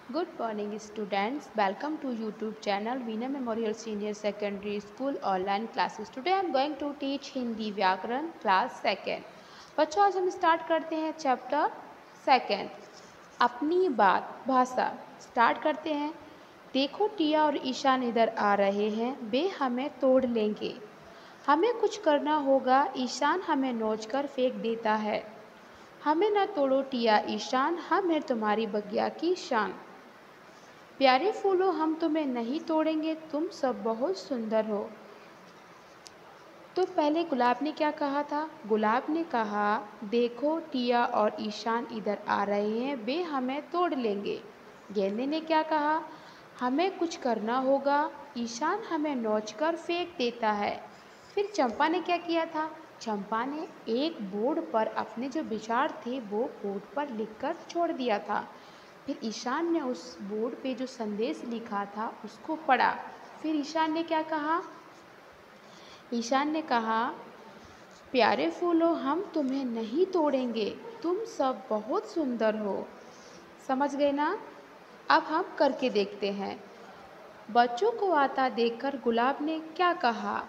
Good morning students, welcome to YouTube channel Veena Memorial Senior Secondary School online classes. Today I am going to teach Hindi व्याकरण class second. बच्चों आज हम start करते हैं chapter second अपनी बात भाषा स्टार्ट करते हैं। देखो टिया और ईशान इधर आ रहे हैं, वे हमें तोड़ लेंगे, हमें कुछ करना होगा, ईशान हमें नोचकर फेंक देता है। हमें न तोड़ो टिया ईशान, हम हैं तुम्हारी बगिया की शान। प्यारे फूलों हम तुम्हें नहीं तोड़ेंगे, तुम सब बहुत सुंदर हो। तो पहले गुलाब ने क्या कहा था? गुलाब ने कहा देखो टिया और ईशान इधर आ रहे हैं, वे हमें तोड़ लेंगे। गेंदे ने क्या कहा? हमें कुछ करना होगा, ईशान हमें नोचकर फेंक देता है। फिर चंपा ने क्या किया था? चंपा ने एक बोर्ड पर अपने जो विचार थे वो बोर्ड पर लिखकर छोड़ दिया था। फिर ईशान ने उस बोर्ड पे जो संदेश लिखा था उसको पढ़ा। फिर ईशान ने क्या कहा? ईशान ने कहा प्यारे फूलों हम तुम्हें नहीं तोड़ेंगे, तुम सब बहुत सुंदर हो। समझ गए ना? अब हम करके देखते हैं। बच्चों को आता देखकर गुलाब ने क्या कहा?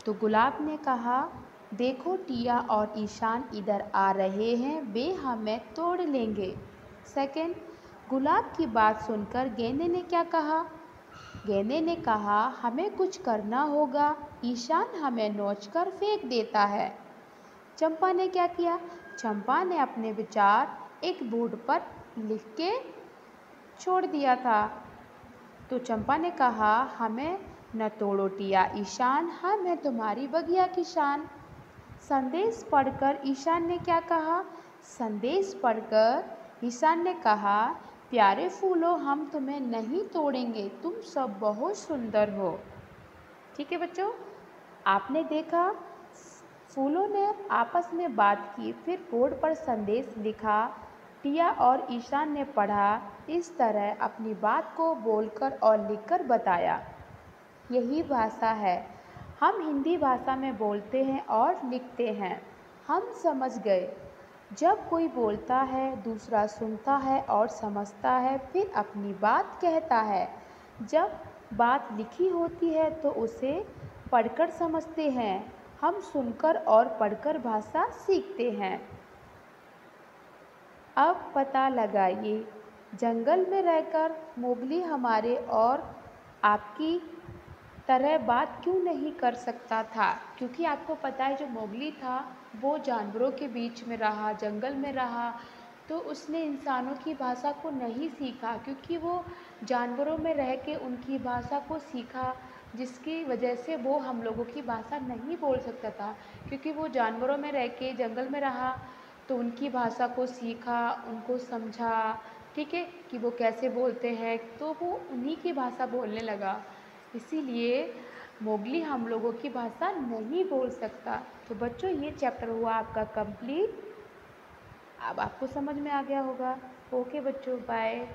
तो गुलाब ने कहा देखो टिया और ईशान इधर आ रहे हैं, वे हमें तोड़ लेंगे। सेकंड, गुलाब की बात सुनकर गेंदे ने क्या कहा? गेंदे ने कहा हमें कुछ करना होगा, ईशान हमें नोचकर फेंक देता है। चंपा ने क्या किया? चंपा ने अपने विचार एक बोर्ड पर लिख के छोड़ दिया था। तो चंपा ने कहा हमें न तोड़ो टिया ईशान, हम हैं तुम्हारी बगिया की शान। संदेश पढ़कर ईशान ने क्या कहा? संदेश पढ़कर ईशान ने कहा प्यारे फूलों हम तुम्हें नहीं तोड़ेंगे, तुम सब बहुत सुंदर हो। ठीक है बच्चों, आपने देखा फूलों ने आपस में बात की, फिर बोर्ड पर संदेश लिखा, टिया और ईशान ने पढ़ा। इस तरह अपनी बात को बोलकर और लिखकर बताया। यही भाषा है, हम हिंदी भाषा में बोलते हैं और लिखते हैं। हम समझ गए। जब कोई बोलता है दूसरा सुनता है और समझता है, फिर अपनी बात कहता है। जब बात लिखी होती है तो उसे पढ़कर समझते हैं। हम सुनकर और पढ़कर भाषा सीखते हैं। अब पता लगाइए, जंगल में रहकर मोगली हमारे और आपकी तरह बात क्यों नहीं कर सकता था? क्योंकि आपको पता है जो मोगली था वो जानवरों के बीच में रहा, जंगल में रहा, तो उसने इंसानों की भाषा को नहीं सीखा, क्योंकि वो जानवरों में रह के उनकी भाषा को सीखा, जिसकी वजह से वो हम लोगों की भाषा नहीं बोल सकता था। क्योंकि वो जानवरों में रह के जंगल में रहा तो उनकी भाषा को सीखा, उनको समझा, ठीक है, कि वो कैसे बोलते हैं, तो वो उन्हीं की भाषा बोलने लगा। इसीलिए मोगली हम लोगों की भाषा नहीं बोल सकता। तो बच्चों ये चैप्टर हुआ आपका कंप्लीट। अब आपको समझ में आ गया होगा। ओके बच्चों, बाय।